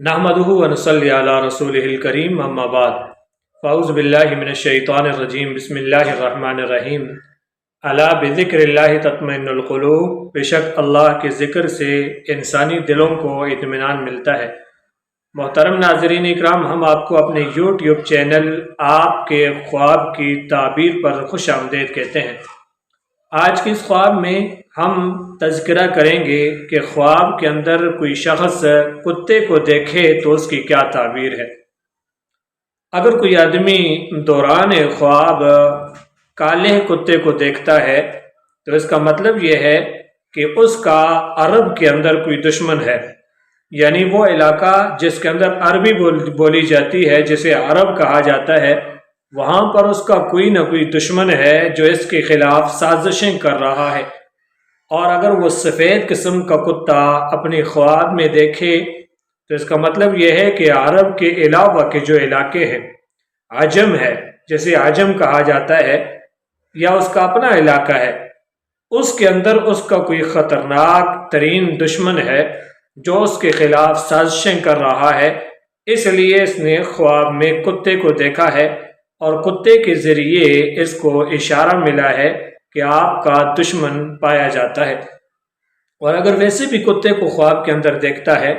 नहमदुहु व नसल्ली अला रसूलिहिल करीम अम्मा बाद फ़अऊज़ु बिल्लाहि मिनश शैतानिर रजीम बिस्मिल्लाहिर रहमानिर रहीम अला बिज़िक्रिल्लाहि तत्मइन्नुल क़ुलूब। बेशक अल्लाह के ज़िक्र से इंसानी दिलों को इत्मीनान मिलता है। मोहतरम नाज़रीन इकराम, हम आपको अपने यूट्यूब चैनल आपके ख्वाब की ताबीर पर खुश आमदीद कहते हैं। आज की इस ख्वाब में हम तज़किरा करेंगे कि ख्वाब के अंदर कोई शख्स कुत्ते को देखे तो उसकी क्या ताबीर है। अगर कोई आदमी दौरान ख्वाब काले कुत्ते को देखता है तो इसका मतलब यह है कि उसका अरब के अंदर कोई दुश्मन है, यानी वो इलाका जिसके अंदर अरबी बोली जाती है, जिसे अरब कहा जाता है, वहाँ पर उसका कोई ना कोई दुश्मन है जो इसके खिलाफ साजिशें कर रहा है। और अगर वो सफ़ेद किस्म का कुत्ता अपने ख्वाब में देखे तो इसका मतलब यह है कि अरब के अलावा के जो इलाके हैं, आजम है, जैसे आजम कहा जाता है, या उसका अपना इलाका है, उसके अंदर उसका कोई ख़तरनाक तरीन दुश्मन है जो उसके खिलाफ साजिशें कर रहा है। इसलिए इसने ख्वाब में कुत्ते को देखा है और कुत्ते के ज़रिए इसको इशारा मिला है कि आपका दुश्मन पाया जाता है। और अगर वैसे भी कुत्ते को ख्वाब के अंदर देखता है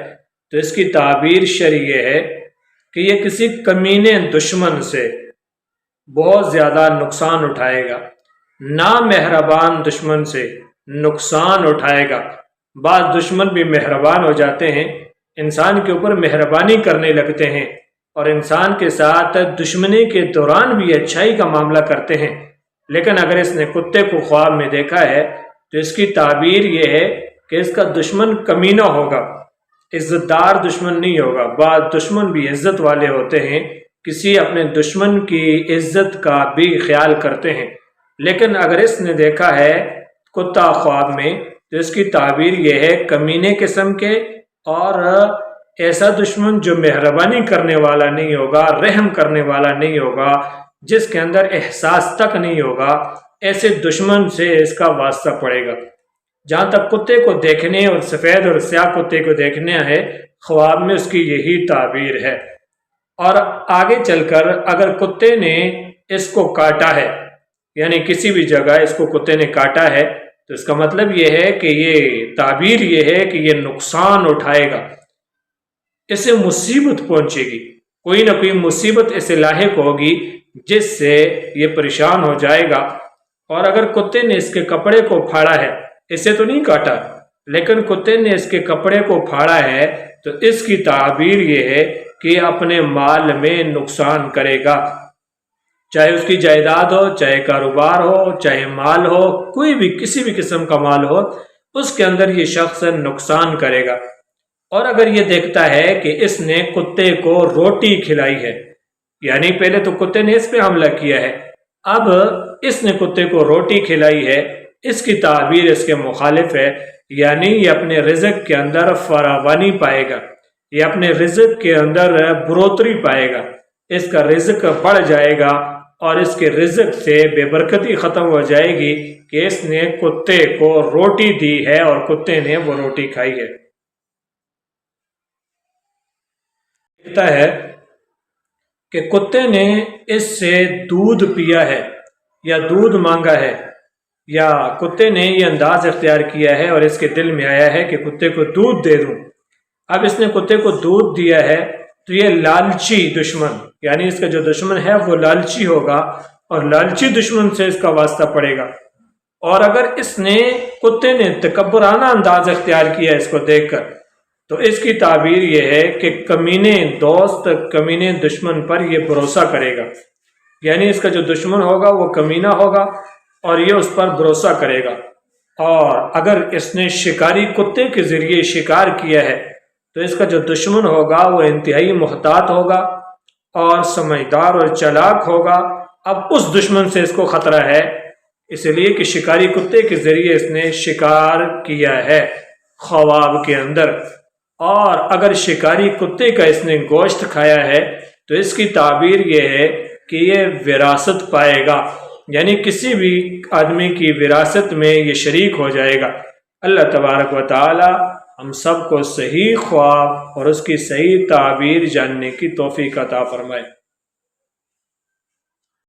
तो इसकी ताबीर शरई है कि ये किसी कमीने दुश्मन से बहुत ज़्यादा नुकसान उठाएगा, नामेहरबान दुश्मन से नुकसान उठाएगा। बाद दुश्मन भी मेहरबान हो जाते हैं, इंसान के ऊपर मेहरबानी करने लगते हैं और इंसान के साथ दुश्मनी के दौरान भी अच्छाई का मामला करते हैं। लेकिन अगर इसने कुत्ते को ख्वाब में देखा है तो इसकी ताबीर ये है कि इसका दुश्मन कमीना होगा, इज़्ज़तदार दुश्मन नहीं होगा। बाद दुश्मन भी इज़्ज़त वाले होते हैं, किसी अपने दुश्मन की इज़्ज़त का भी ख्याल करते हैं। लेकिन अगर इसने देखा है कुत्ता ख्वाब में तो इसकी ताबीर ये है कमीने किस्म के, और ऐसा दुश्मन जो मेहरबानी करने वाला नहीं होगा, रहम करने वाला नहीं होगा, जिसके अंदर एहसास तक नहीं होगा, ऐसे दुश्मन से इसका वास्ता पड़ेगा। जहाँ तक कुत्ते को देखने और सफ़ेद और स्याह कुत्ते को देखने है, ख्वाब में उसकी यही ताबीर है। और आगे चलकर अगर कुत्ते ने इसको काटा है, यानी किसी भी जगह इसको कुत्ते ने काटा है, तो इसका मतलब ये है कि ये ताबीर ये है कि ये नुकसान उठाएगा, इसे मुसीबत पहुंचेगी, कोई ना कोई मुसीबत इसे लाहिक होगी जिससे ये परेशान हो जाएगा। और अगर कुत्ते ने इसके कपड़े को फाड़ा है, इसे तो नहीं काटा, लेकिन कुत्ते ने इसके कपड़े को फाड़ा है, तो इसकी ताबीर ये है कि अपने माल में नुकसान करेगा, चाहे उसकी जायदाद हो, चाहे कारोबार हो, चाहे माल हो, कोई भी किसी भी किस्म का माल हो, उसके अंदर ये शख्स नुकसान करेगा। और अगर ये देखता है कि इसने कुत्ते को रोटी खिलाई है, यानी पहले तो कुत्ते ने इस पे हमला किया है, अब इसने कुत्ते को रोटी खिलाई है, इसकी ताबीर इसके मुखालिफ है, यानी ये अपने रिज़्क के अंदर फरावानी पाएगा, ये अपने रिज़्क के अंदर बढ़ोतरी पाएगा, इसका रिज़्क बढ़ जाएगा और इसके रिज़्क से बेबरकती ख़त्म हो जाएगी कि इसने कुत्ते को रोटी दी है और कुत्ते ने वो रोटी खाई है। कहता है कि कुत्ते ने इससे दूध पिया है या दूध मांगा है, या कुत्ते ने ये अंदाज इख्तियार किया है और इसके दिल में आया है कि कुत्ते को दूध दे दूं। अब इसने कुत्ते को दूध दिया है तो ये लालची दुश्मन, यानी इसका जो दुश्मन है वो लालची होगा और लालची दुश्मन से इसका वास्ता पड़ेगा। और अगर इसने कुत्ते ने तकब्बराना अंदाज इख्तियार किया इसको देखकर, तो इसकी ताबीर ये है कि कमीने दोस्त कमीने दुश्मन पर ये भरोसा करेगा, यानी इसका जो दुश्मन होगा वो कमीना होगा और ये उस पर भरोसा करेगा। और अगर इसने शिकारी कुत्ते के ज़रिए शिकार किया है तो इसका जो दुश्मन होगा वो इंतहाई मुहतात होगा और समझदार और चालाक होगा। अब उस दुश्मन से इसको ख़तरा है, इसलिए कि शिकारी कुत्ते के ज़रिए इसने शिकार किया है ख्वाब के अंदर। और अगर शिकारी कुत्ते का इसने गोश्त खाया है तो इसकी ताबीर ये है कि ये विरासत पाएगा, यानी किसी भी आदमी की विरासत में ये शरीक हो जाएगा। अल्लाह तबारक व तआला ہم سب کو صحیح خواب اور اس کی صحیح تعبیر جاننے کی توفیق عطا فرمائے۔